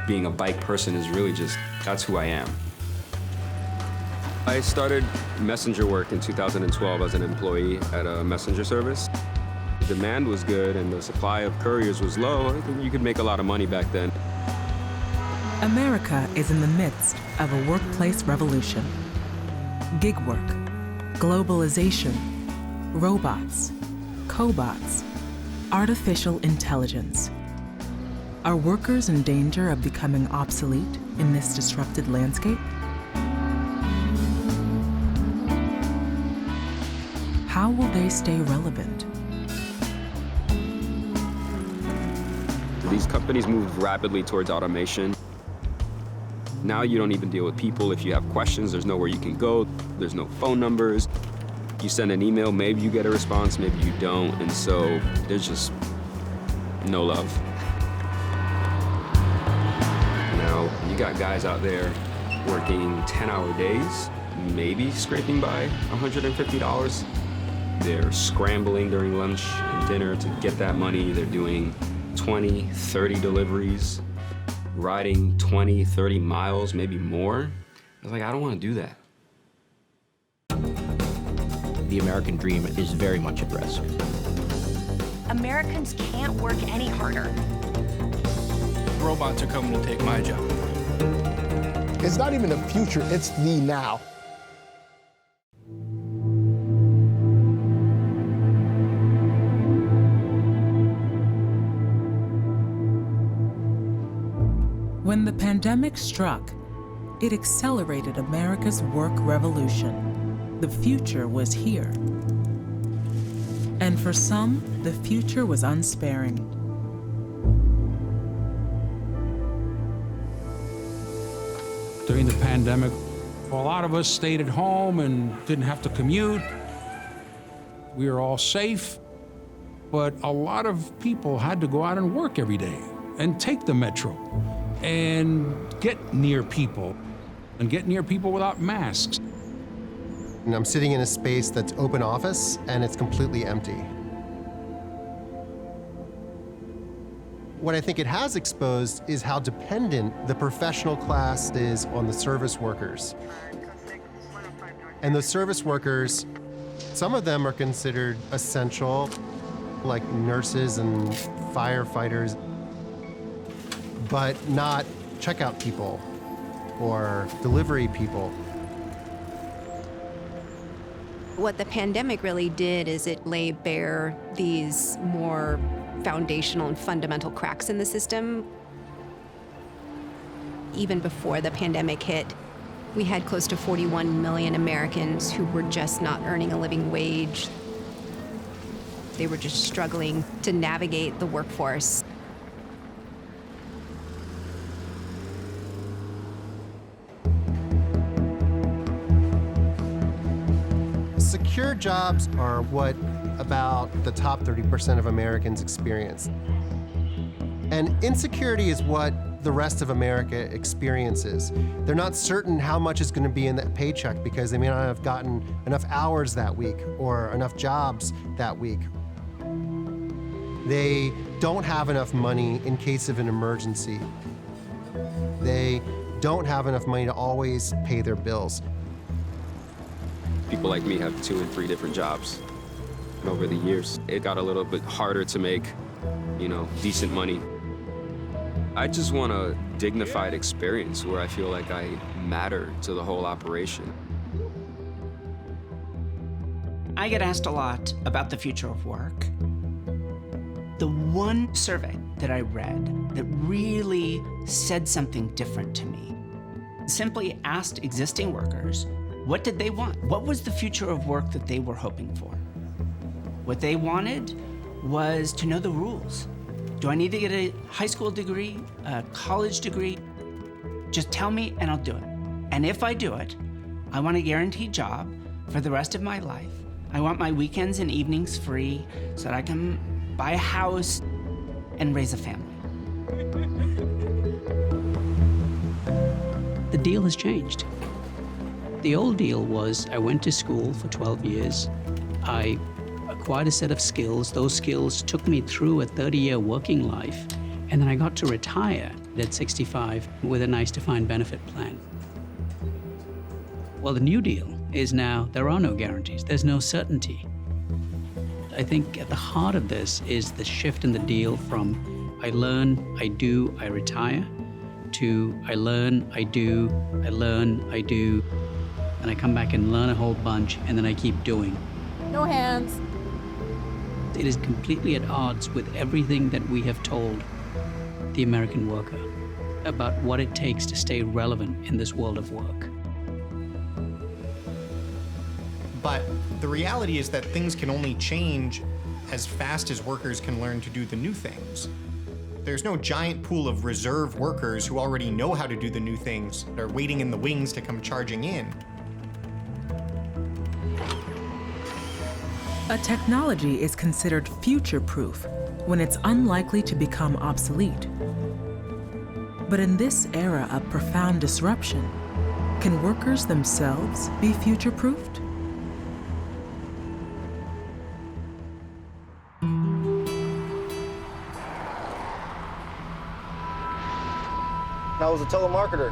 being a bike person is really just, that's who I am. I started messenger work in 2012 as an employee at a messenger service. Demand was good and the supply of couriers was low. I think you could make a lot of money back then. America is in the midst of a workplace revolution. Gig work, globalization, robots, cobots, artificial intelligence. Are workers in danger of becoming obsolete in this disrupted landscape? How will they stay relevant? These companies move rapidly towards automation. Now you don't even deal with people. If you have questions, there's nowhere you can go. There's no phone numbers. You send an email, maybe you get a response, maybe you don't. And so there's just no love. Now, you got guys out there working 10-hour days, maybe scraping by $150. They're scrambling during lunch and dinner to get that money. They're doing 20, 30 deliveries, riding 20, 30 miles, maybe more. I was like, I don't want to do that. The American dream is very much at risk. Americans can't work any harder. Robots are coming to take my job. It's not even the future, it's the now. When the pandemic struck, it accelerated America's work revolution. The future was here. And for some, the future was unsparing. During the pandemic, a lot of us stayed at home and didn't have to commute. We were all safe, but a lot of people had to go out and work every day and take the metro and get near people without masks. And I'm sitting in a space that's open office and it's completely empty. What I think it has exposed is how dependent the professional class is on the service workers. And those service workers, some of them are considered essential, like nurses and firefighters, but not checkout people or delivery people. What the pandemic really did is it laid bare these more foundational and fundamental cracks in the system. Even before the pandemic hit, we had close to 41 million Americans who were just not earning a living wage. They were just struggling to navigate the workforce. Secure jobs are what about the top 30% of Americans experience. And insecurity is what the rest of America experiences. They're not certain how much is going to be in that paycheck because they may not have gotten enough hours that week or enough jobs that week. They don't have enough money in case of an emergency. They don't have enough money to always pay their bills. People like me have 2 and 3 different jobs. And over the years, it got a little bit harder to make, decent money. I just want a dignified experience where I feel like I matter to the whole operation. I get asked a lot about the future of work. The one survey that I read that really said something different to me simply asked existing workers, what did they want? What was the future of work that they were hoping for? What they wanted was to know the rules. Do I need to get a high school degree, a college degree? Just tell me and I'll do it. And if I do it, I want a guaranteed job for the rest of my life. I want my weekends and evenings free so that I can buy a house and raise a family. The deal has changed. The old deal was I went to school for 12 years. I acquired a set of skills. Those skills took me through a 30-year working life. And then I got to retire. at 65 with a nice defined benefit plan. Well, the New Deal is now there are no guarantees, there's no certainty. I think at the heart of this is the shift in the deal from I learn, I do, I retire, to I learn, I do, I learn, I do, and I come back and learn a whole bunch, and then I keep doing. No hands. It is completely at odds with everything that we have told the American worker about what it takes to stay relevant in this world of work. But the reality is that things can only change as fast as workers can learn to do the new things. There's no giant pool of reserve workers who already know how to do the new things. They're waiting in the wings to come charging in. A technology is considered future-proof when it's unlikely to become obsolete. But in this era of profound disruption, can workers themselves be future-proofed? I was a telemarketer.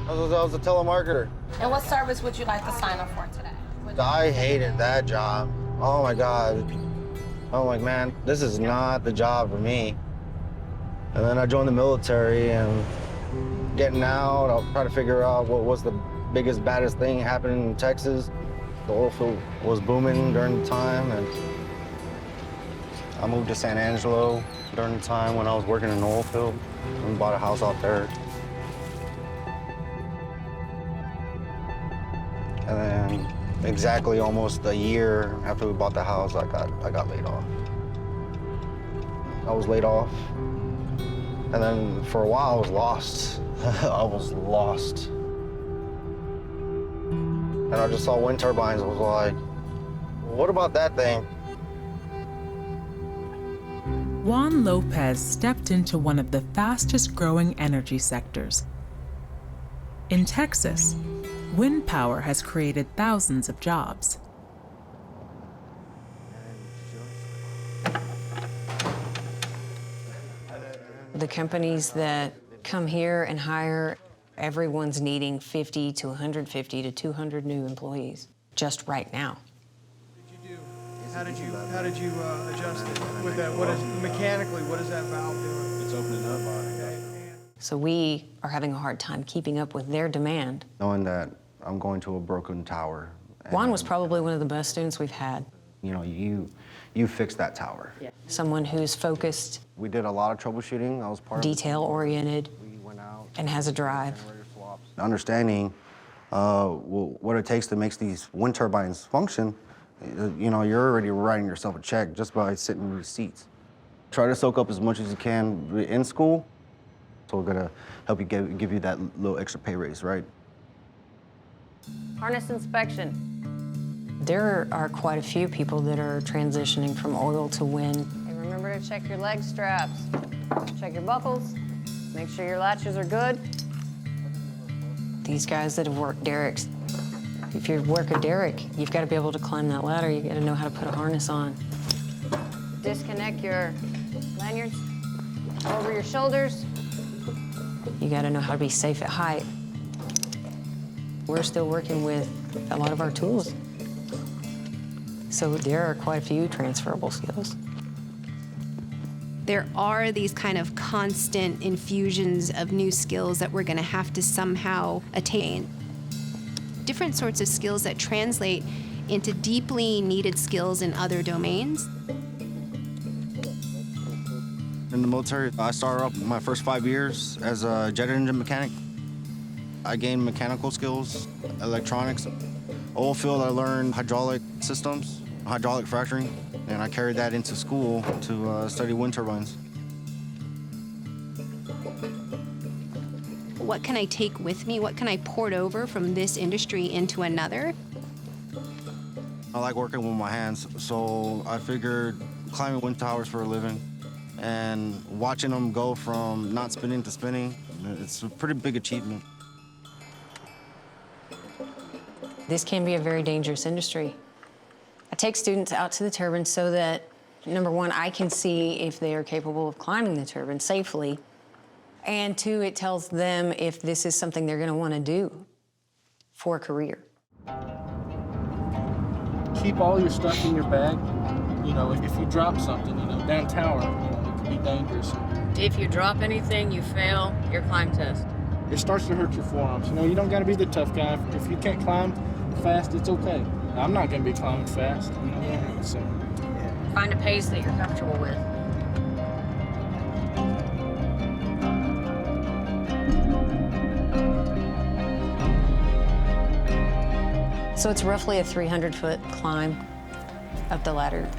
I was a telemarketer. And what service would you like to sign up for today? I hated that job. Oh my God. I'm like, man, this is not the job for me. And then I joined the military, and getting out, I'll try to figure out what was the biggest, baddest thing happening in Texas. The oil field was booming during the time, and I moved to San Angelo during the time when I was working in the oil field and bought a house out there. And then exactly almost a year after we bought the house, I got laid off. I was laid off. And then for a while, I was lost. I was lost. And I just saw wind turbines. I was like, what about that thing? Juan Lopez stepped into one of the fastest growing energy sectors. In Texas, wind power has created thousands of jobs. The companies that come here and hire, everyone's needing 50 to 150 to 200 new employees just right now. How did you adjust it with that? What is mechanically? What is that valve doing? It's opening up. So we are having a hard time keeping up with their demand. Knowing that I'm going to a broken tower. Juan was probably one of the best students we've had. You know, you fixed that tower. Yeah. Someone who's focused. We did a lot of troubleshooting. I was part detail-oriented and has a drive. Understanding what it takes to make these wind turbines function, you know, you're already writing yourself a check just by sitting in your seats. Try to soak up as much as you can in school. So we're gonna help you give you that little extra pay raise, right? Harness inspection. There are quite a few people that are transitioning from oil to wind. Hey, remember to check your leg straps. Check your buckles. Make sure your latches are good. These guys that have worked derricks, if you work a derrick, you've got to be able to climb that ladder. You got to know how to put a harness on. Disconnect your lanyards over your shoulders. You got to know how to be safe at height. We're still working with a lot of our tools. So there are quite a few transferable skills. There are these kind of constant infusions of new skills that we're going to have to somehow attain. Different sorts of skills that translate into deeply needed skills in other domains. In the military, I started off my first 5 years as a jet engine mechanic. I gained mechanical skills, electronics. Oil field, I learned hydraulic systems, hydraulic fracturing, and I carried that into school to study wind turbines. What can I take with me? What can I port over from this industry into another? I like working with my hands, so I figured climbing wind towers for a living and watching them go from not spinning to spinning, it's a pretty big achievement. This can be a very dangerous industry. I take students out to the turbine so that, number one, I can see if they are capable of climbing the turbine safely, And two, it tells them if this is something they're going to want to do for a career. Keep all your stuff in your bag. You know, if you drop something, you know, down tower, you know, it can be dangerous. If you drop anything, you fail your climb test. It starts to hurt your forearms. You know, you don't got to be the tough guy. If you can't climb fast, it's okay. I'm not going to be climbing fast, you know, so. Find a pace that you're comfortable with. So it's roughly a 300-foot climb up the ladder.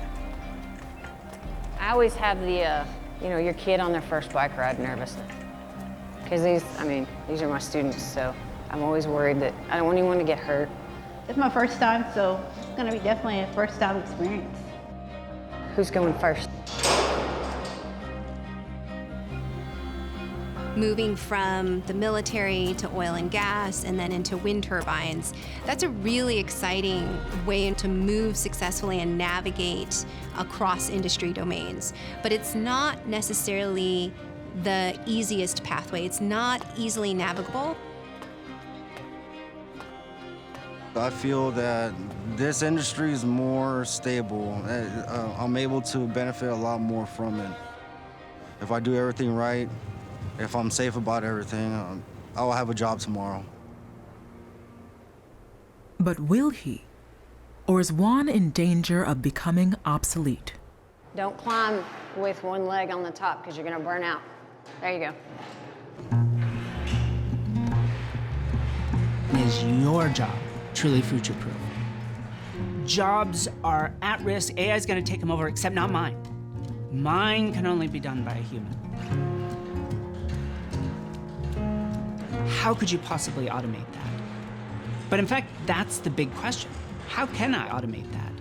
I always have the, you know, your kid on their first bike ride nervous. Because these are my students, so I'm always worried that I don't want anyone to get hurt. It's my first time, so it's gonna be definitely a first time experience. Who's going first? Moving from the military to oil and gas and then into wind turbines, that's a really exciting way to move successfully and navigate across industry domains. But it's not necessarily the easiest pathway. It's not easily navigable. I feel that this industry is more stable. I'm able to benefit a lot more from it. If I do everything right, if I'm safe about everything, I will have a job tomorrow. But will he? Or is Juan in danger of becoming obsolete? Don't climb with one leg on the top because you're going to burn out. There you go. It is your job, truly future-proof. Jobs are at risk. AI is going to take them over, except not mine. Mine can only be done by a human. How could you possibly automate that? But in fact, that's the big question. How can I automate that?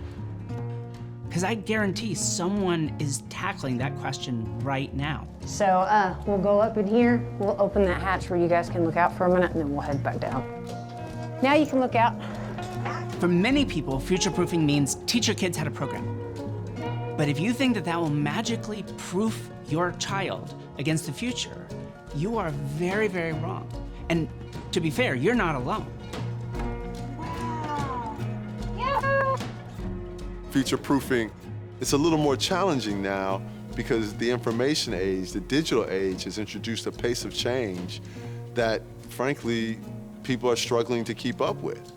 Because I guarantee someone is tackling that question right now. So we'll go up in here, we'll open that hatch where you guys can look out for a minute, and then we'll head back down. Now you can look out. For many people, future-proofing means teach your kids how to program. But if you think that that will magically proof your child against the future, you are very, very wrong. And to be fair, you're not alone. Future-proofing, it's a little more challenging now because the information age, the digital age, has introduced a pace of change that, frankly, people are struggling to keep up with.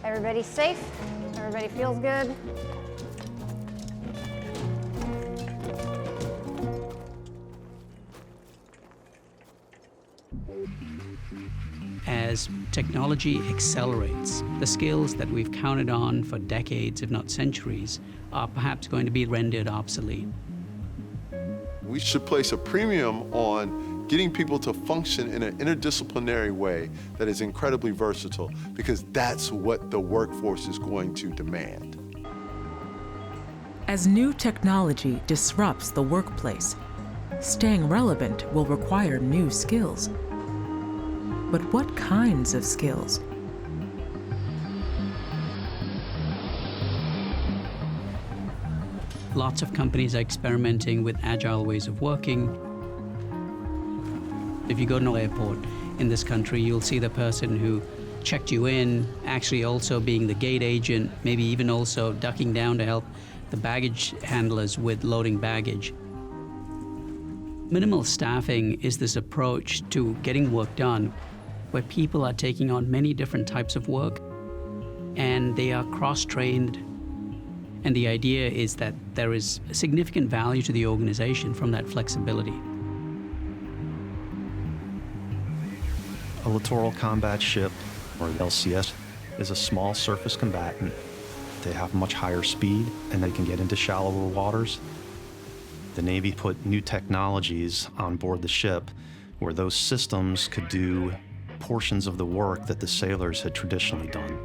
Everybody's safe, everybody feels good. As technology accelerates, the skills that we've counted on for decades, if not centuries, are perhaps going to be rendered obsolete. We should place a premium on getting people to function in an interdisciplinary way that is incredibly versatile, because that's what the workforce is going to demand. As new technology disrupts the workplace, staying relevant will require new skills. But what kinds of skills? Lots of companies are experimenting with agile ways of working. If you go to an airport in this country, you'll see the person who checked you in actually also being the gate agent, maybe even also ducking down to help the baggage handlers with loading baggage. Minimal staffing is this approach to getting work done where people are taking on many different types of work and they are cross-trained. And the idea is that there is significant value to the organization from that flexibility. A littoral combat ship, or LCS, is a small surface combatant. They have much higher speed and they can get into shallower waters. The Navy put new technologies on board the ship where those systems could do portions of the work that the sailors had traditionally done.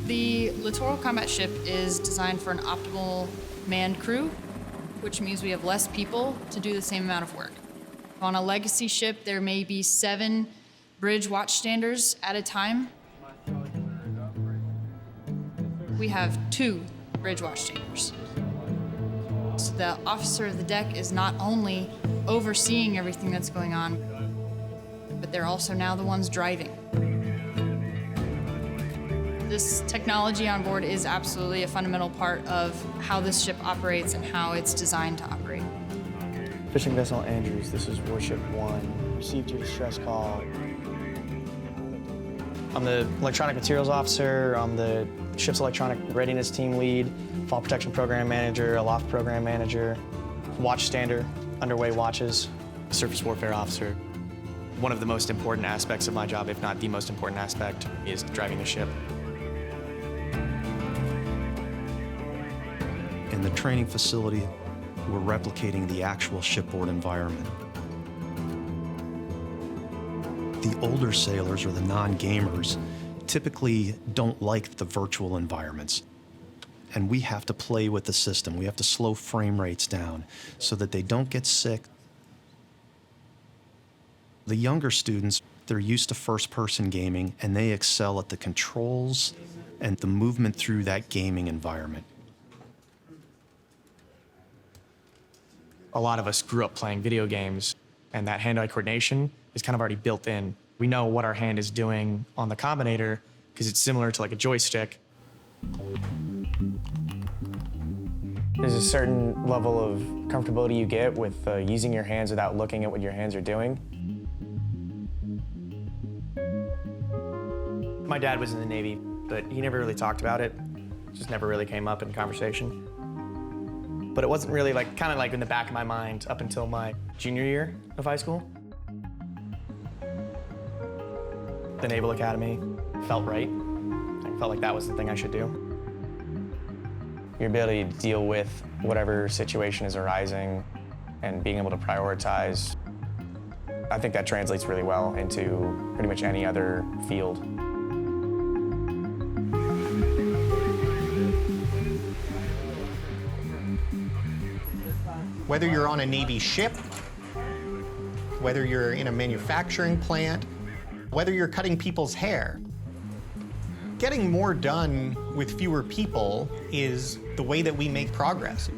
The littoral combat ship is designed for an optimal manned crew, which means we have less people to do the same amount of work. On a legacy ship, there may be 7 bridge watchstanders at a time. We have 2 bridge watchstanders. So the officer of the deck is not only overseeing everything that's going on, but they're also now the ones driving. This technology on board is absolutely a fundamental part of how this ship operates and how it's designed to operate. Fishing vessel Andrews, this is Warship 1. Received your distress call. I'm the electronic materials officer. I'm the ship's electronic readiness team lead, fall protection program manager, aloft program manager, watch stander, underway watches, surface warfare officer. One of the most important aspects of my job, if not the most important aspect, is driving the ship. In the training facility, we're replicating the actual shipboard environment. The older sailors, or the non-gamers, typically don't like the virtual environments. And we have to play with the system. We have to slow frame rates down so that they don't get sick. The younger students, they're used to first-person gaming, and they excel at the controls and the movement through that gaming environment. A lot of us grew up playing video games, and that hand-eye coordination is kind of already built in. We know what our hand is doing on the combinator because it's similar to like a joystick. There's a certain level of comfortability you get with using your hands without looking at what your hands are doing. My dad was in the Navy, but he never really talked about it. It just never really came up in conversation. But it wasn't really kind of in the back of my mind up until my junior year of high school. The Naval Academy felt right. I felt like that was the thing I should do. Your ability to deal with whatever situation is arising and being able to prioritize, I think that translates really well into pretty much any other field. Whether you're on a Navy ship, whether you're in a manufacturing plant, whether you're cutting people's hair, getting more done with fewer people is the way that we make progress.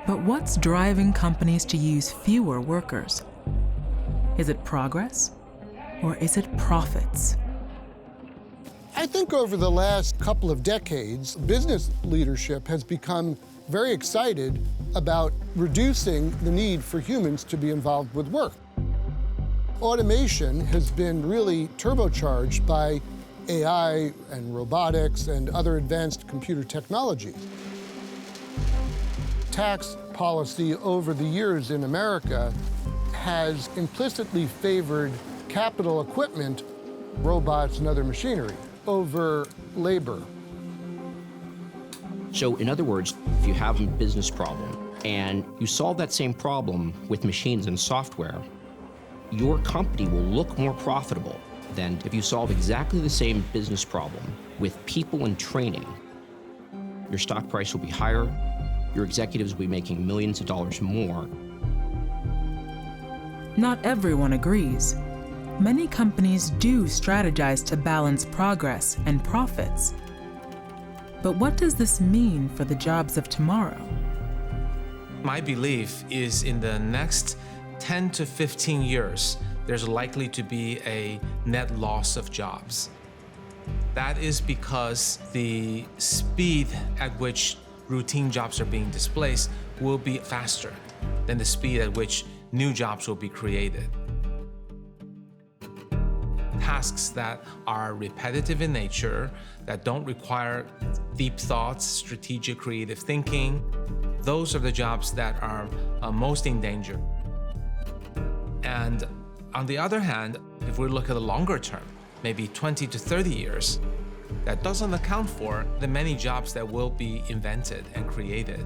But what's driving companies to use fewer workers? Is it progress, or is it profits? I think over the last couple of decades, business leadership has become very excited about reducing the need for humans to be involved with work. Automation has been really turbocharged by AI and robotics and other advanced computer technologies. Tax policy over the years in America has implicitly favored capital equipment, robots and other machinery, over labor. So in other words, if you have a business problem and you solve that same problem with machines and software, your company will look more profitable than if you solve exactly the same business problem with people and training. Your stock price will be higher, your executives will be making millions of dollars more. Not everyone agrees. Many companies do strategize to balance progress and profits. But what does this mean for the jobs of tomorrow? My belief is in the next 10 to 15 years, there's likely to be a net loss of jobs. That is because the speed at which routine jobs are being displaced will be faster than the speed at which new jobs will be created. Tasks that are repetitive in nature, that don't require deep thoughts, strategic, creative thinking, those are the jobs that are most in danger. And on the other hand, if we look at the longer term, maybe 20 to 30 years, that doesn't account for the many jobs that will be invented and created.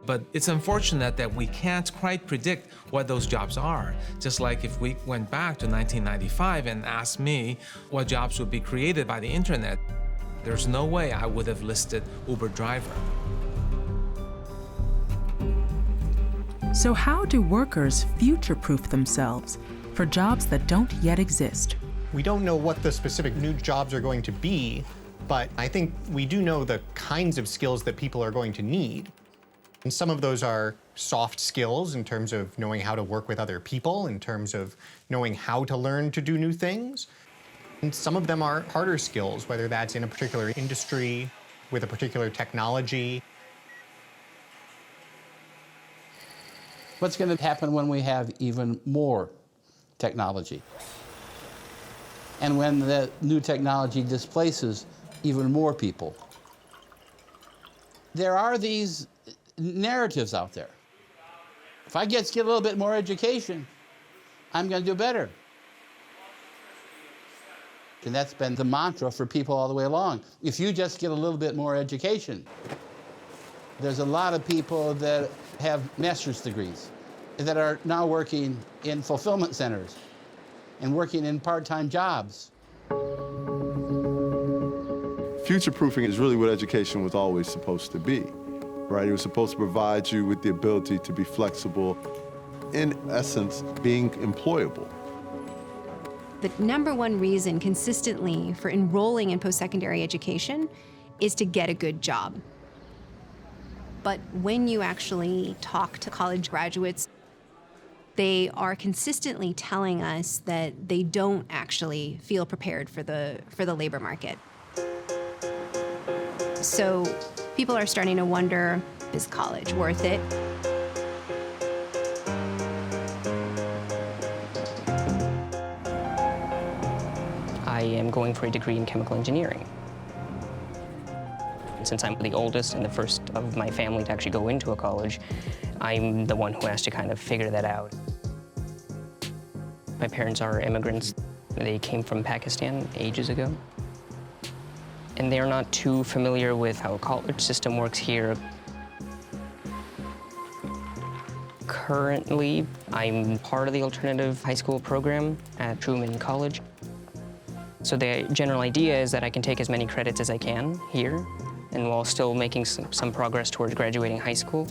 But it's unfortunate that we can't quite predict what those jobs are. Just like if we went back to 1995 and asked me what jobs would be created by the internet, there's no way I would have listed Uber driver. So how do workers future-proof themselves for jobs that don't yet exist? We don't know what the specific new jobs are going to be, but I think we do know the kinds of skills that people are going to need. And some of those are soft skills in terms of knowing how to work with other people, in terms of knowing how to learn to do new things. And some of them are harder skills, whether that's in a particular industry, with a particular technology. What's going to happen when we have even more technology? And when the new technology displaces even more people? There are these narratives out there. If I get a little bit more education, I'm going to do better. And that's been the mantra for people all the way along. If you just get a little bit more education, there's a lot of people that have master's degrees that are now working in fulfillment centers and working in part-time jobs. Future-proofing is really what education was always supposed to be, right? It was supposed to provide you with the ability to be flexible, in essence, being employable. The number one reason consistently for enrolling in post-secondary education is to get a good job. But when you actually talk to college graduates, they are consistently telling us that they don't actually feel prepared for the labor market. So people are starting to wonder, is college worth it? I am going for a degree in chemical engineering. Since I'm the oldest and the first of my family to actually go into a college, I'm the one who has to kind of figure that out. My parents are immigrants. They came from Pakistan ages ago. And they're not too familiar with how a college system works here. Currently, I'm part of the alternative high school program at Truman College. So the general idea is that I can take as many credits as I can here, and while still making some progress towards graduating high school,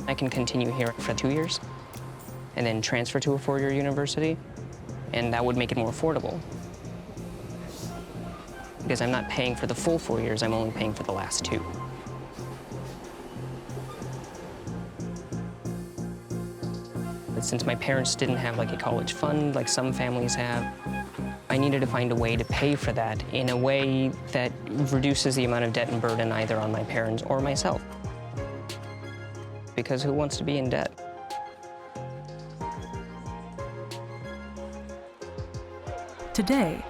I can continue here for 2 years and then transfer to a 4-year university, and that would make it more affordable. Because I'm not paying for the full 4 years, I'm only paying for the last 2. But since my parents didn't have like a college fund like some families have, I needed to find a way to pay for that in a way that reduces the amount of debt and burden either on my parents or myself. Because who wants to be in debt? Today,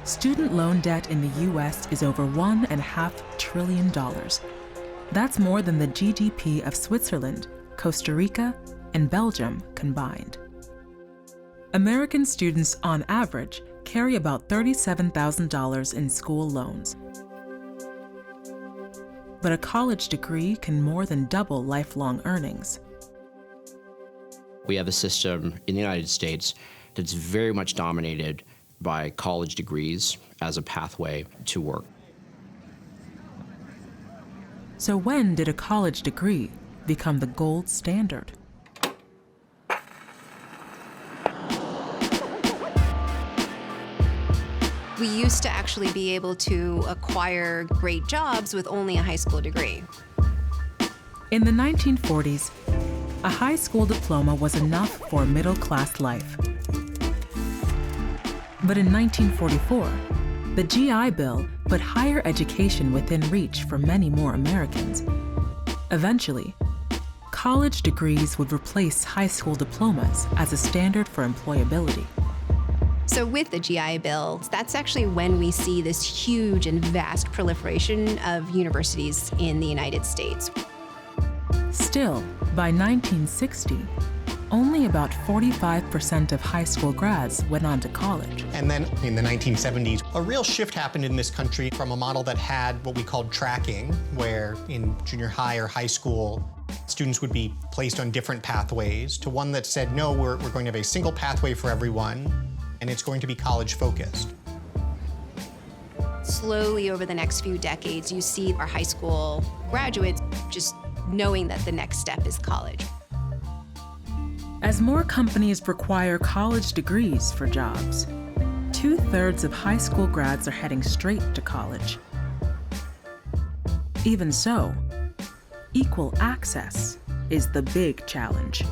student loan debt in the U.S. is over $1.5 trillion. That's more than the GDP of Switzerland, Costa Rica, and Belgium combined. American students, on average, carry about $37,000 in school loans. But a college degree can more than double lifelong earnings. We have a system in the United States that's very much dominated by college degrees as a pathway to work. So when did a college degree become the gold standard? We used to actually be able to acquire great jobs with only a high school degree. In the 1940s, a high school diploma was enough for a middle-class life. But in 1944, the GI Bill put higher education within reach for many more Americans. Eventually, college degrees would replace high school diplomas as a standard for employability. So with the GI Bill, that's actually when we see this huge and vast proliferation of universities in the United States. Still, by 1960, only about 45% of high school grads went on to college. And then in the 1970s, a real shift happened in this country from a model that had what we called tracking, where in junior high or high school, students would be placed on different pathways, to one that said, no, we're going to have a single pathway for everyone, and it's going to be college-focused. Slowly over the next few decades, you see our high school graduates just knowing that the next step is college. As more companies require college degrees for jobs, 2/3 of high school grads are heading straight to college. Even so, equal access is the big challenge.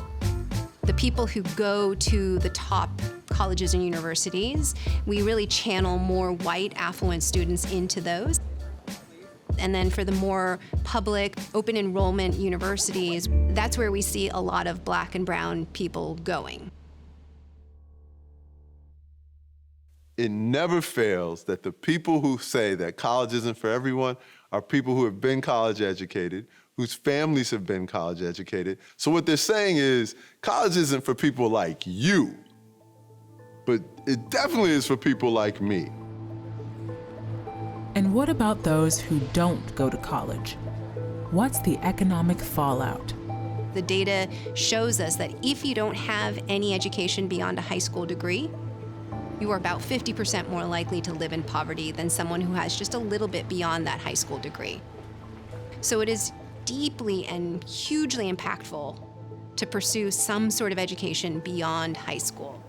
The people who go to the top colleges and universities, we really channel more white, affluent students into those. And then for the more public, open enrollment universities, that's where we see a lot of Black and brown people going. It never fails that the people who say that college isn't for everyone are people who have been college educated, whose families have been college educated. So what they're saying is, college isn't for people like you, but it definitely is for people like me. And what about those who don't go to college? What's the economic fallout? The data shows us that if you don't have any education beyond a high school degree, you are about 50% more likely to live in poverty than someone who has just a little bit beyond that high school degree. So it is deeply and hugely impactful to pursue some sort of education beyond high school.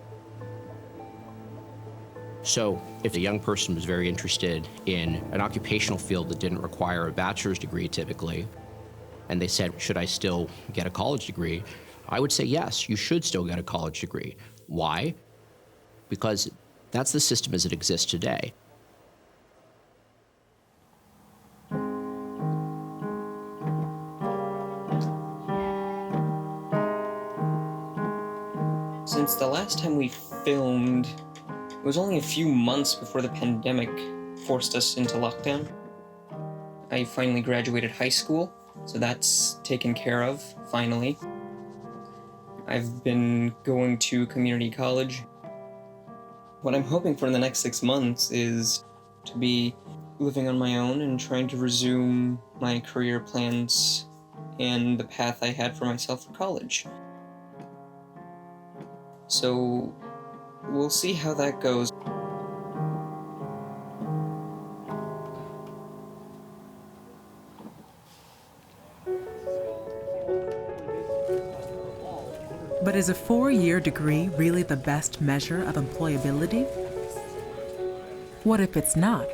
So if a young person was very interested in an occupational field that didn't require a bachelor's degree typically, and they said, should I still get a college degree? I would say, yes, you should still get a college degree. Why? Because that's the system as it exists today. Since the last time we filmed, it was only a few months before the pandemic forced us into lockdown. I finally graduated high school, so that's taken care of, finally. I've been going to community college. What I'm hoping for in the next 6 months is to be living on my own and trying to resume my career plans and the path I had for myself for college. So we'll see how that goes. But is a 4-year degree really the best measure of employability? What if it's not?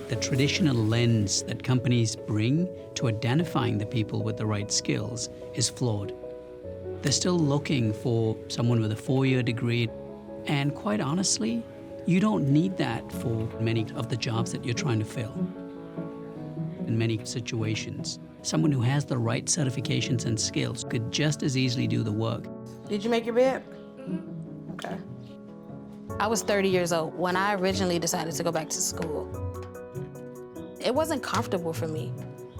The traditional lens that companies bring to identifying the people with the right skills is flawed. They're still looking for someone with a 4-year degree, and quite honestly, you don't need that for many of the jobs that you're trying to fill. In many situations, someone who has the right certifications and skills could just as easily do the work. Did you make your bed? Okay. I was 30 years old when I originally decided to go back to school. It wasn't comfortable for me.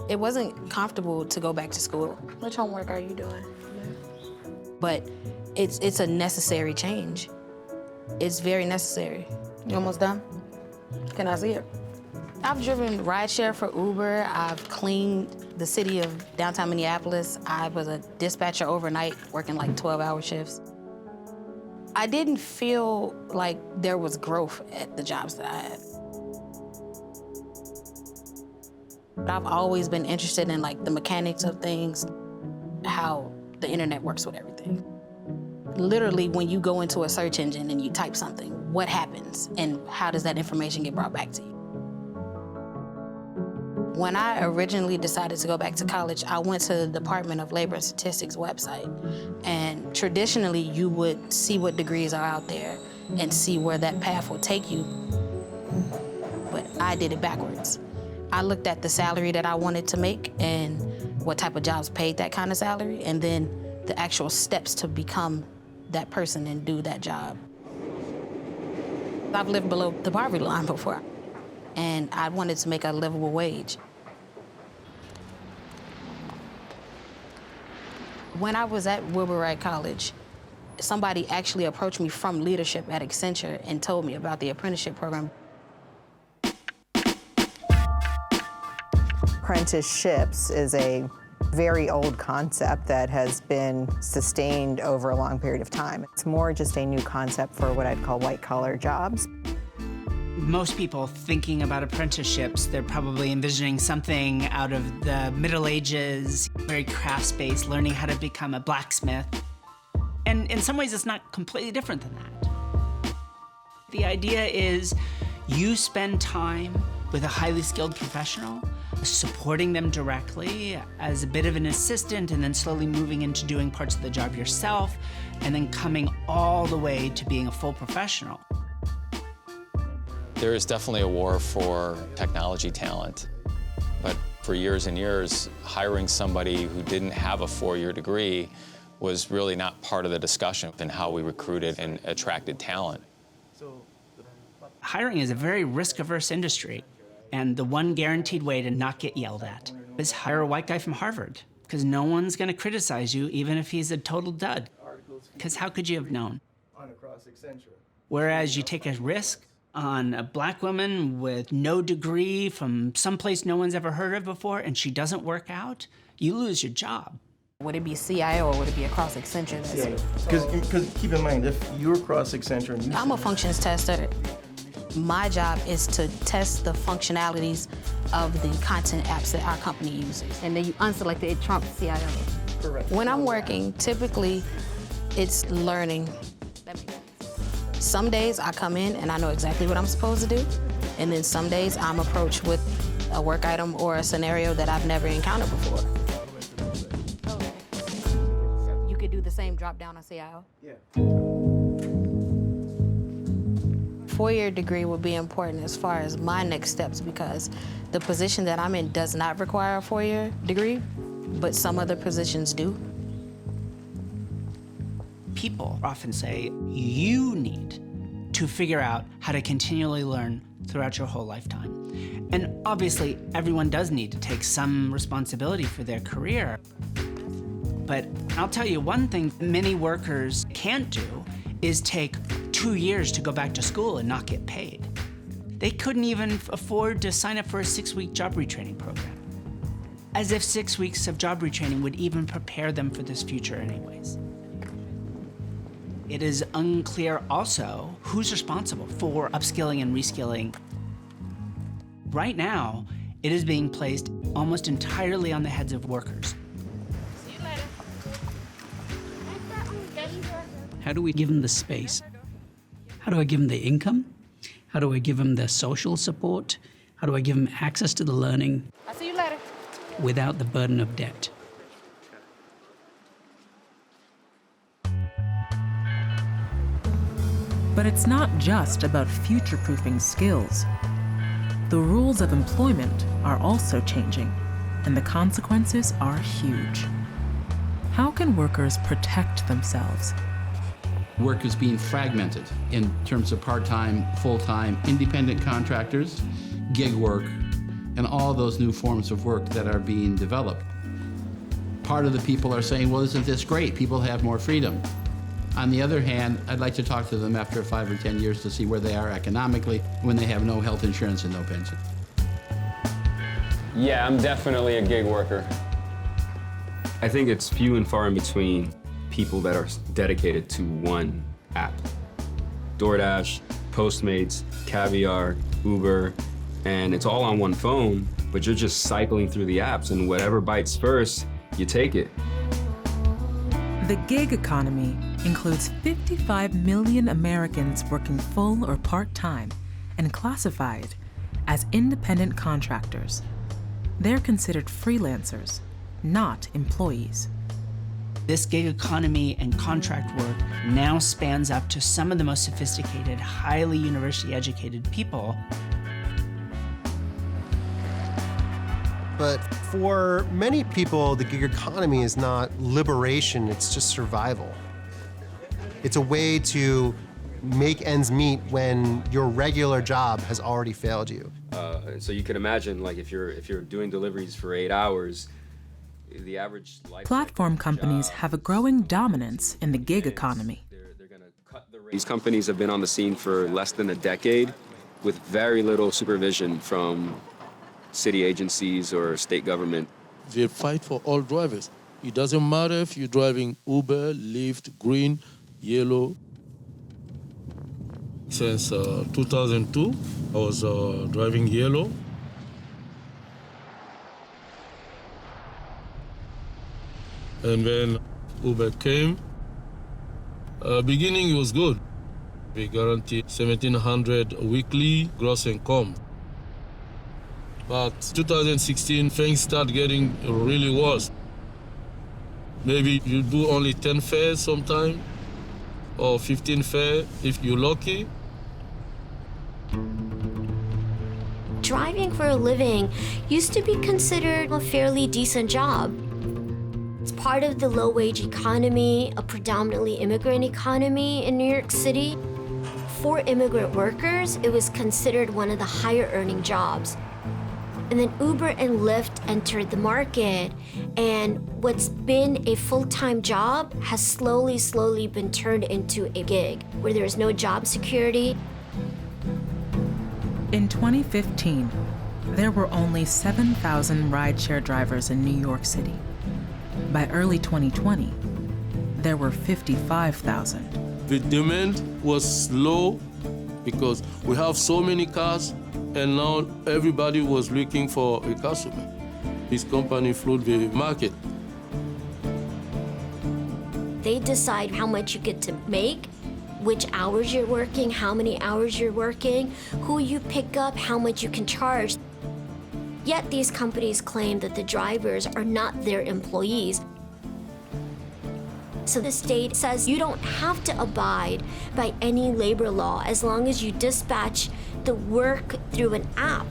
It wasn't comfortable to go back to school. Which homework are you doing? But it's a necessary change. It's very necessary. You almost done? Can I see it? I've driven rideshare for Uber. I've cleaned the city of downtown Minneapolis. I was a dispatcher overnight, working like 12-hour shifts. I didn't feel like there was growth at the jobs that I had. But I've always been interested in like the mechanics of things, how the internet works with everything. Literally, when you go into a search engine and you type something, what happens and how does that information get brought back to you? When I originally decided to go back to college, I went to the Department of Labor and Statistics website. And traditionally, you would see what degrees are out there and see where that path will take you. But I did it backwards. I looked at the salary that I wanted to make and what type of jobs paid that kind of salary, and then the actual steps to become that person and do that job. I've lived below the poverty line before, and I wanted to make a livable wage. When I was at Wilbur Wright College, somebody actually approached me from leadership at Accenture and told me about the apprenticeship program. Apprenticeships is a very old concept that has been sustained over a long period of time. It's more just a new concept for what I'd call white-collar jobs. Most people thinking about apprenticeships, they're probably envisioning something out of the Middle Ages, very crafts-based, learning how to become a blacksmith. And in some ways, it's not completely different than that. The idea is you spend time with a highly skilled professional, supporting them directly as a bit of an assistant, and then slowly moving into doing parts of the job yourself, and then coming all the way to being a full professional. There is definitely a war for technology talent, but for years and years, hiring somebody who didn't have a four-year degree was really not part of the discussion in how we recruited and attracted talent. Hiring is a very risk-averse industry, and the one guaranteed way to not get yelled at is hire a white guy from Harvard, because no one's going to criticize you, even if he's a total dud, because how could you have known? Whereas you take a risk on a black woman with no degree from someplace no one's ever heard of before, and she doesn't work out, you lose your job. Would it be CIO or would it be a cross-eccentric? Because keep in mind, if you're cross-eccentric... I'm a functions tester. My job is to test the functionalities of the content apps that our company uses. And then you unselect it trumps CIO. Correct. When I'm working, typically it's learning. Some days I come in and I know exactly what I'm supposed to do, and then some days I'm approached with a work item or a scenario that I've never encountered before. You could do the same drop down on CIO? Yeah. Four-year degree would be important as far as my next steps, because the position that I'm in does not require a four-year degree, but some other positions do. People often say you need to figure out how to continually learn throughout your whole lifetime. And obviously, everyone does need to take some responsibility for their career. But I'll tell you one thing many workers can't do is take 2 years to go back to school and not get paid. They couldn't even afford to sign up for a 6-week job retraining program. As if 6 weeks of job retraining would even prepare them for this future anyways. It is unclear also who's responsible for upskilling and reskilling. Right now, it is being placed almost entirely on the heads of workers. How do we give them the space? How do I give them the income? How do I give them the social support? How do I give them access to the learning? I'll see you later. Without the burden of debt? But it's not just about future-proofing skills. The rules of employment are also changing, and the consequences are huge. How can workers protect themselves? Work is being fragmented in terms of part-time, full-time, independent contractors, gig work, and all those new forms of work that are being developed. Part of the people are saying, well, isn't this great? People have more freedom. On the other hand, I'd like to talk to them after 5 or 10 years to see where they are economically when they have no health insurance and no pension. Yeah, I'm definitely a gig worker. I think it's few and far in between people that are dedicated to one app. DoorDash, Postmates, Caviar, Uber, and it's all on one phone, but you're just cycling through the apps, and whatever bites first, you take it. The gig economy includes 55 million Americans working full or part-time and classified as independent contractors. They're considered freelancers, not employees. This gig economy and contract work now spans up to some of the most sophisticated, highly university educated people. But for many people, the gig economy is not liberation, it's just survival. It's a way to make ends meet when your regular job has already failed you. So you can imagine, like, if you're doing deliveries for 8 hours, the average life. Platform companies have a growing dominance in the gig economy. These companies have been on the scene for less than a decade with very little supervision from city agencies or state government. They fight for all drivers. It doesn't matter if you're driving Uber, Lyft, Green, Yellow. Since 2002, I was driving yellow. And then Uber came. Beginning it was good. We guaranteed $1,700 weekly gross income. But 2016, things start getting really worse. Maybe you do only 10 fares sometime, or 15 fares if you're lucky. Driving for a living used to be considered a fairly decent job. It's part of the low-wage economy, a predominantly immigrant economy in New York City. For immigrant workers, it was considered one of the higher-earning jobs. And then Uber and Lyft entered the market, and what's been a full-time job has slowly been turned into a gig, where there is no job security. In 2015, there were only 7,000 rideshare drivers in New York City. By early 2020, there were 55,000. The demand was low because we have so many cars, and now everybody was looking for a customer. This company flooded the market. They decide how much you get to make, which hours you're working, how many hours you're working, who you pick up, how much you can charge. Yet these companies claim that the drivers are not their employees. So the state says you don't have to abide by any labor law as long as you dispatch the work through an app.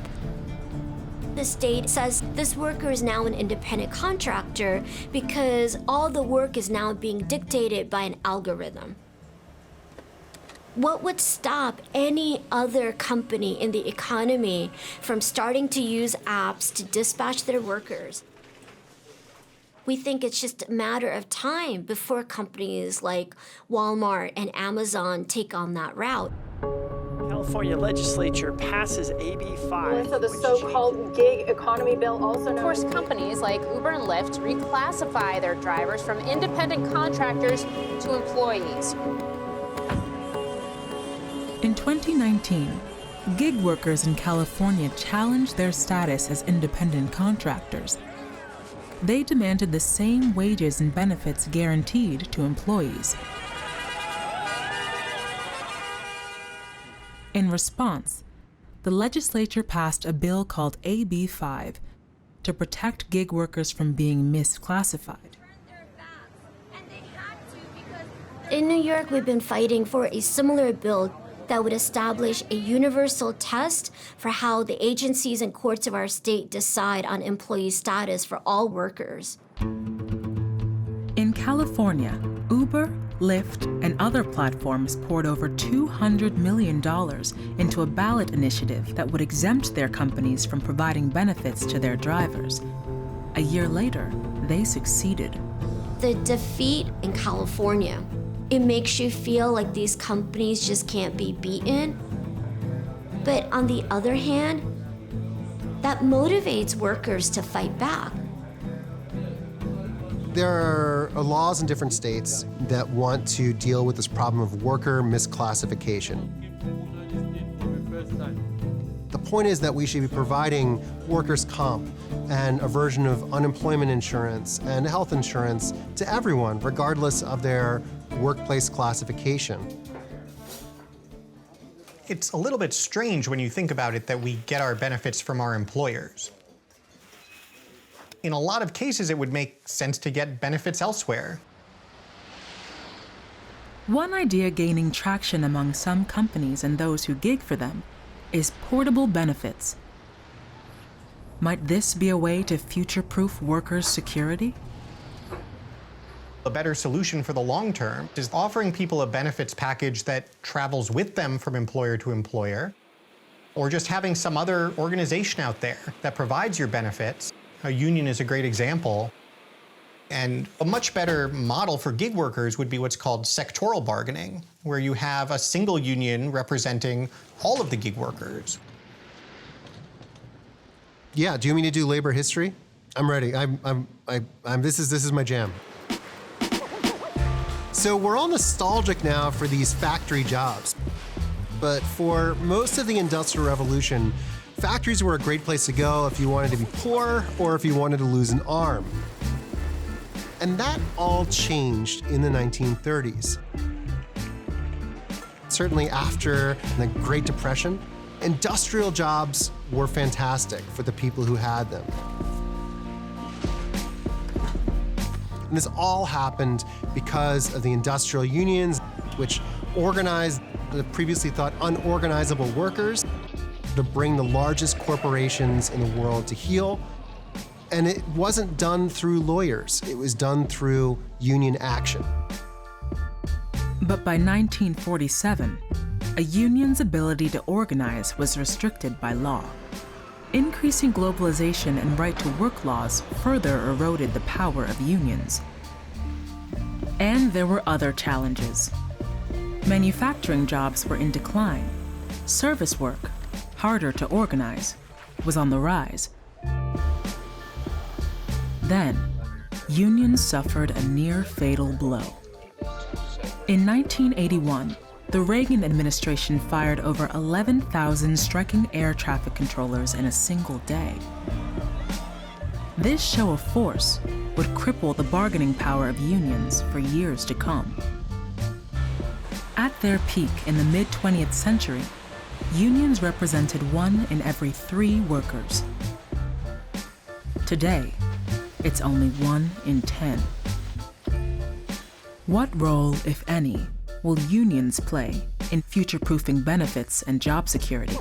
The state says this worker is now an independent contractor because all the work is now being dictated by an algorithm. What would stop any other company in the economy from starting to use apps to dispatch their workers? We think it's just a matter of time before companies like Walmart and Amazon take on that route. California legislature passes AB 5. So the so-called gig economy bill, also known forced companies like Uber and Lyft to reclassify their drivers from independent contractors to employees. In 2019, gig workers in California challenged their status as independent contractors. They demanded the same wages and benefits guaranteed to employees. In response, the legislature passed a bill called AB 5 to protect gig workers from being misclassified. In New York, we've been fighting for a similar bill that would establish a universal test for how the agencies and courts of our state decide on employee status for all workers. In California, Uber, Lyft, and other platforms poured over $200 million into a ballot initiative that would exempt their companies from providing benefits to their drivers. A year later, they succeeded. The defeat in California, it makes you feel like these companies just can't be beaten. But on the other hand, that motivates workers to fight back. There are laws in different states that want to deal with this problem of worker misclassification. The point is that we should be providing workers' comp and a version of unemployment insurance and health insurance to everyone, regardless of their workplace classification. It's a little bit strange when you think about it that we get our benefits from our employers. In a lot of cases, it would make sense to get benefits elsewhere. One idea gaining traction among some companies and those who gig for them is portable benefits. Might this be a way to future-proof workers' security? A better solution for the long term is offering people a benefits package that travels with them from employer to employer, or just having some other organization out there that provides your benefits. A union is a great example. And a much better model for gig workers would be what's called sectoral bargaining, where you have a single union representing all of the gig workers. Yeah, do you want me to do labor history? I'm ready. This is my jam. So we're all nostalgic now for these factory jobs. But for most of the Industrial Revolution, factories were a great place to go if you wanted to be poor or if you wanted to lose an arm. And that all changed in the 1930s. Certainly after the Great Depression, industrial jobs were fantastic for the people who had them. And this all happened because of the industrial unions, which organized the previously thought unorganizable workers to bring the largest corporations in the world to heel. And it wasn't done through lawyers, it was done through union action. But by 1947, a union's ability to organize was restricted by law. Increasing globalization and right-to-work laws further eroded the power of unions. And there were other challenges. Manufacturing jobs were in decline. Service work, harder to organize, was on the rise. Then, unions suffered a near-fatal blow. In 1981, the Reagan administration fired over 11,000 striking air traffic controllers in a single day. This show of force would cripple the bargaining power of unions for years to come. At their peak in the mid-20th century, unions represented 1 in every 3 workers. Today, it's only 1 in 10. What role, if any, will unions play in future-proofing benefits and job security?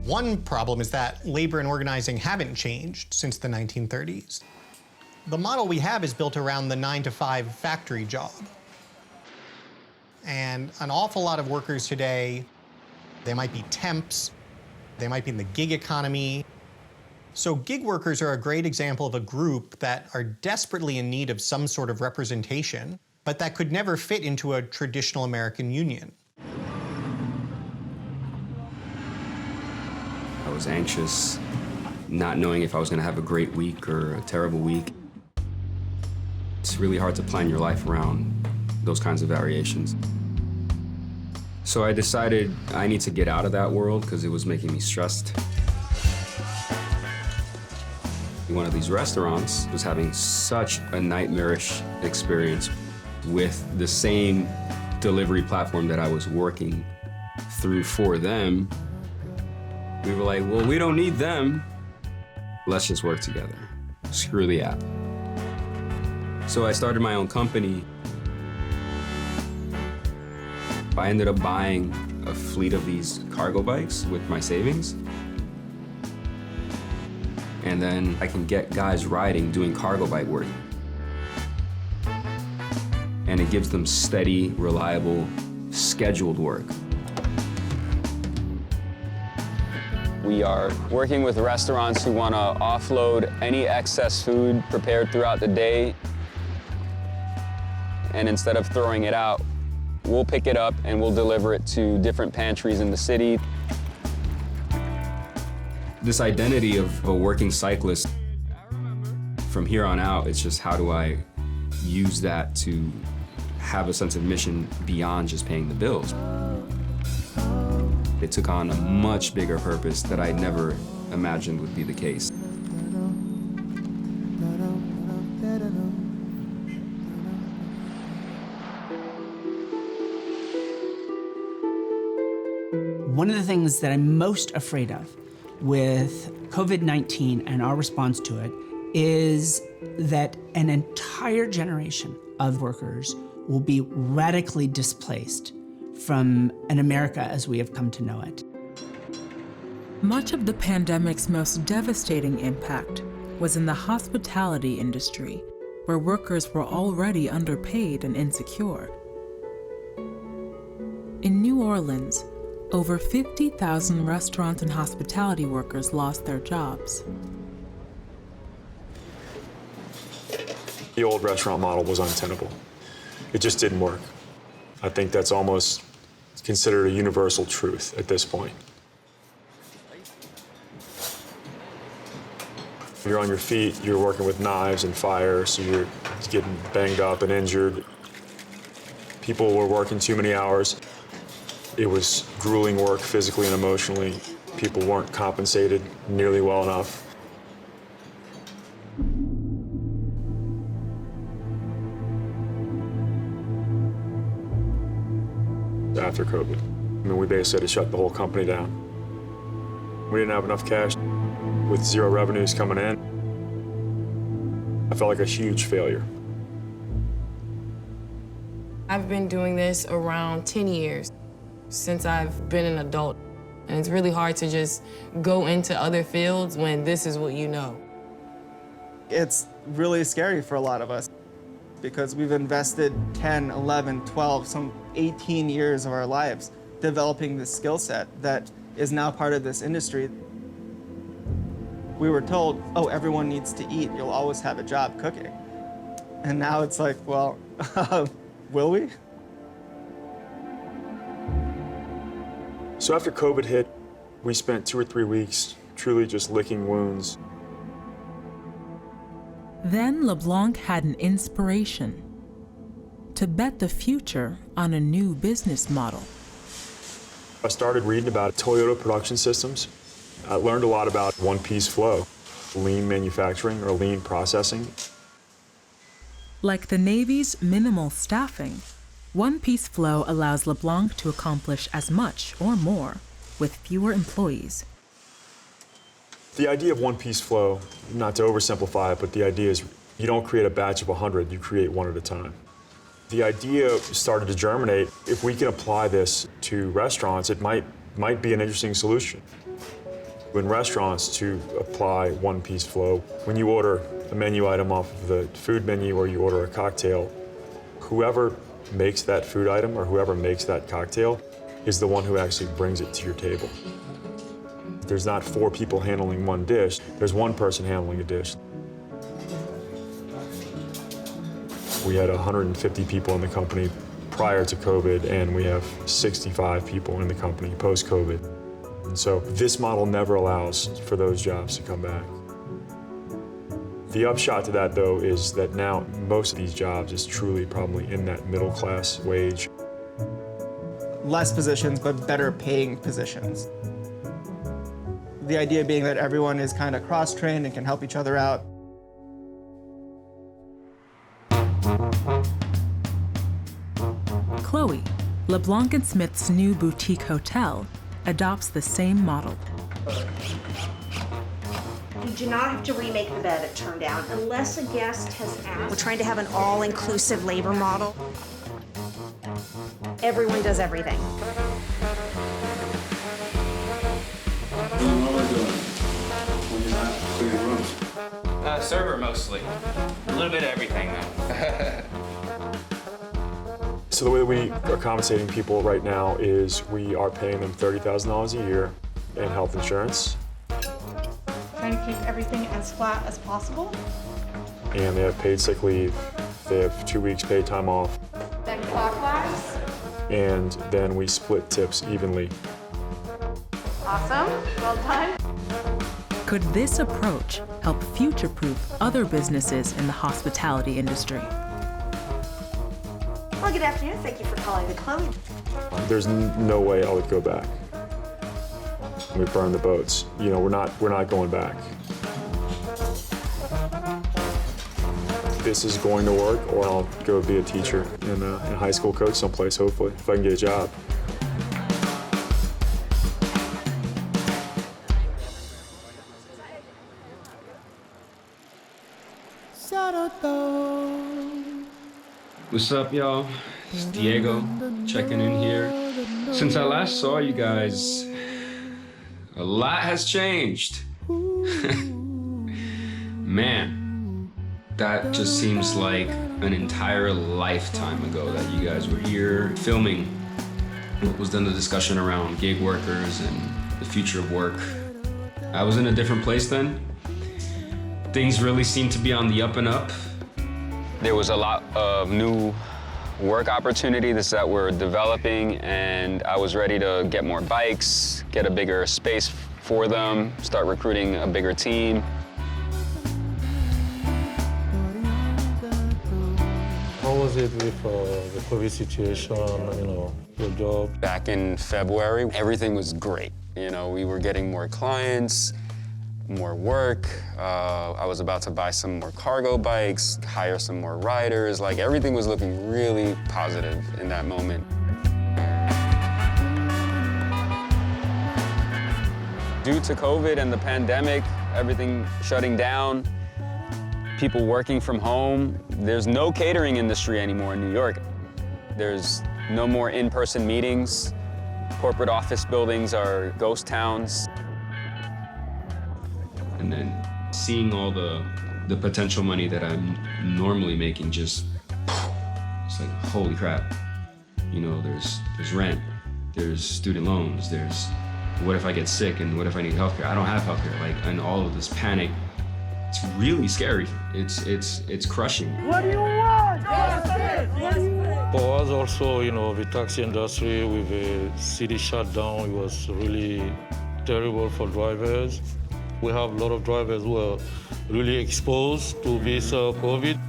One problem is that labor and organizing haven't changed since the 1930s. The model we have is built around the 9-to-5 factory job. And an awful lot of workers today, they might be temps, they might be in the gig economy. So gig workers are a great example of a group that are desperately in need of some sort of representation, but that could never fit into a traditional American union. I was anxious, not knowing if I was going to have a great week or a terrible week. It's really hard to plan your life around those kinds of variations. So I decided I need to get out of that world because it was making me stressed. One of these restaurants was having such a nightmarish experience with the same delivery platform that I was working through for them. We were like, well, we don't need them. Let's just work together. Screw the app. So I started my own company. I ended up buying a fleet of these cargo bikes with my savings. And then I can get guys riding, doing cargo bike work. And it gives them steady, reliable, scheduled work. We are working with restaurants who want to offload any excess food prepared throughout the day. And instead of throwing it out, we'll pick it up and we'll deliver it to different pantries in the city. This identity of a working cyclist, from here on out, it's just how do I use that to have a sense of mission beyond just paying the bills. It took on a much bigger purpose that I never imagined would be the case. One of the things that I'm most afraid of with COVID-19 and our response to it is that an entire generation of workers will be radically displaced from an America as we have come to know it. Much of the pandemic's most devastating impact was in the hospitality industry, where workers were already underpaid and insecure. In New Orleans, over 50,000 restaurant and hospitality workers lost their jobs. The old restaurant model was untenable. It just didn't work. I think that's almost considered a universal truth at this point. You're on your feet, you're working with knives and fire, so you're getting banged up and injured. People were working too many hours. It was grueling work physically and emotionally. People weren't compensated nearly well enough. After COVID, I mean, we basically had to shut the whole company down. We didn't have enough cash. With zero revenues coming in, I felt like a huge failure. I've been doing this around 10 years since I've been an adult. And it's really hard to just go into other fields when this is what you know. It's really scary for a lot of us because we've invested 10, 11, 12, some 18 years of our lives developing this skill set that is now part of this industry. We were told, oh, everyone needs to eat. You'll always have a job cooking. And now it's like, well, will we? So after COVID hit, we spent 2 or 3 weeks truly just licking wounds. Then LeBlanc had an inspiration to bet the future on a new business model. I started reading about Toyota production systems. I learned a lot about one-piece flow, lean manufacturing or lean processing. Like the Navy's minimal staffing, one-piece flow allows LeBlanc to accomplish as much or more with fewer employees. The idea of one-piece flow, not to oversimplify it, but the idea is you don't create a batch of 100, you create one at a time. The idea started to germinate. If we can apply this to restaurants, it might be an interesting solution. In restaurants, to apply one-piece flow, when you order a menu item off of the food menu or you order a cocktail, whoever makes that food item or whoever makes that cocktail is the one who actually brings it to your table. There's not 4 people handling one dish, there's one person handling a dish. We had 150 people in the company prior to COVID, and we have 65 people in the company post-COVID. And so this model never allows for those jobs to come back. The upshot to that, though, is that now most of these jobs is truly probably in that middle class wage. Less positions, but better paying positions. The idea being that everyone is kind of cross-trained and can help each other out. Chloe, LeBlanc & Smith's new boutique hotel, adopts the same model. You do not have to remake the bed at Turndown unless a guest has asked. We're trying to have an all-inclusive labor model. Everyone does everything. Server mostly. A little bit of everything though. So the way that we are compensating people right now is we are paying them $30,000 a year in health insurance. Trying to keep everything as flat as possible. And they have paid sick leave. They have 2 weeks paid time off. Then clockwise. And then we split tips evenly. Awesome. Well done. Could this approach help future-proof other businesses in the hospitality industry? Well, good afternoon. Thank you for calling the Chloe. There's no way I would go back. We burn the boats. You know, we're not going back. This is going to work, or I'll go be a teacher and a high school coach someplace, hopefully, if I can get a job. What's up, y'all? It's Diego checking in here. Since I last saw you guys, a lot has changed. Man, that just seems like an entire lifetime ago that you guys were here filming what was then the discussion around gig workers and the future of work. I was in a different place then. Things really seemed to be on the up and up. There was a lot of new work opportunities that were developing, and I was ready to get more bikes, get a bigger space for them, start recruiting a bigger team. What was it with the COVID situation, your job? Back in February, everything was great. We were getting more clients, more work. I was about to buy some more cargo bikes, hire some more riders. Like, everything was looking really positive in that moment. Due to COVID and the pandemic, everything shutting down, people working from home, there's no catering industry anymore in New York. There's no more in-person meetings. Corporate office buildings are ghost towns. And then seeing all the potential money that I'm normally making just, it's like, holy crap. There's rent, there's student loans, there's what if I get sick and what if I need healthcare? I don't have healthcare, and all of this panic. It's really scary. It's crushing. What do you want? Justice! For us also, the taxi industry with the city shut down, it was really terrible for drivers. We have a lot of drivers who are really exposed to this COVID.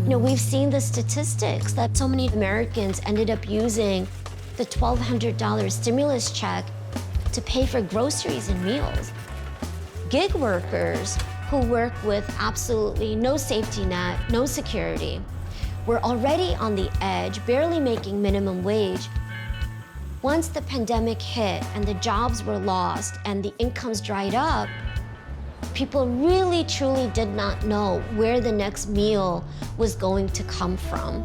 We've seen the statistics that so many Americans ended up using the $1,200 stimulus check to pay for groceries and meals. Gig workers who work with absolutely no safety net, no security, were already on the edge, barely making minimum wage. Once the pandemic hit and the jobs were lost and the incomes dried up, people really, truly did not know where the next meal was going to come from.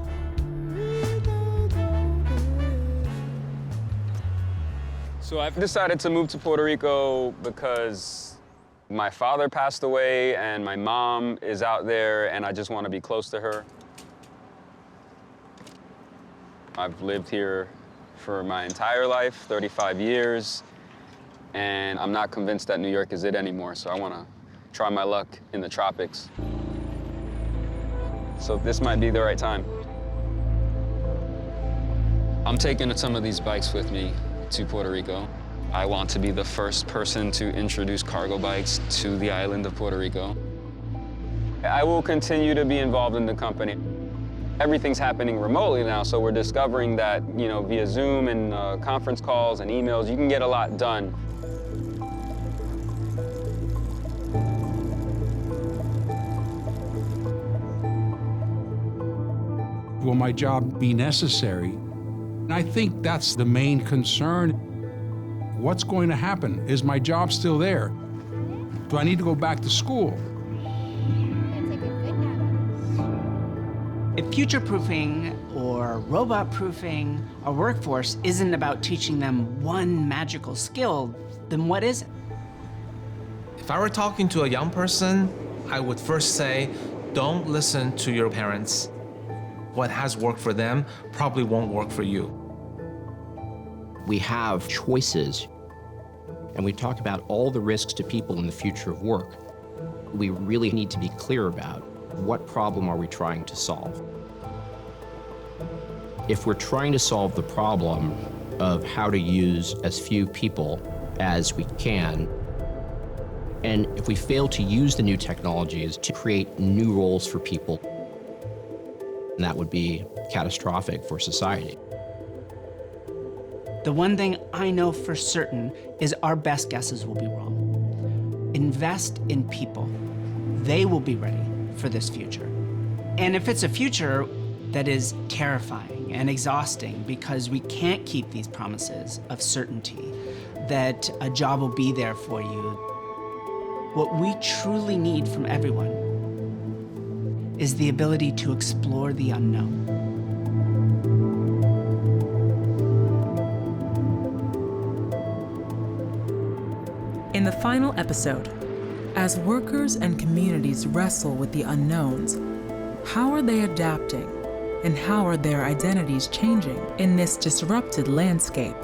So I've decided to move to Puerto Rico because my father passed away and my mom is out there and I just want to be close to her. I've lived here for my entire life, 35 years, and I'm not convinced that New York is it anymore, so I want to try my luck in the tropics. So this might be the right time. I'm taking some of these bikes with me to Puerto Rico. I want to be the first person to introduce cargo bikes to the island of Puerto Rico. I will continue to be involved in the company. Everything's happening remotely now, so we're discovering that, via Zoom and conference calls and emails, you can get a lot done. Will my job be necessary? And I think that's the main concern. What's going to happen? Is my job still there? Do I need to go back to school? If future-proofing or robot-proofing our workforce isn't about teaching them one magical skill, then what is it? If I were talking to a young person, I would first say, don't listen to your parents. What has worked for them probably won't work for you. We have choices, and we talk about all the risks to people in the future of work. We really need to be clear about what problem are we trying to solve. If we're trying to solve the problem of how to use as few people as we can, and if we fail to use the new technologies to create new roles for people, that would be catastrophic for society. The one thing I know for certain is our best guesses will be wrong. Invest in people. They will be ready for this future. And if it's a future that is terrifying and exhausting because we can't keep these promises of certainty, that a job will be there for you, what we truly need from everyone is the ability to explore the unknown. In the final episode, as workers and communities wrestle with the unknowns, how are they adapting and how are their identities changing in this disrupted landscape?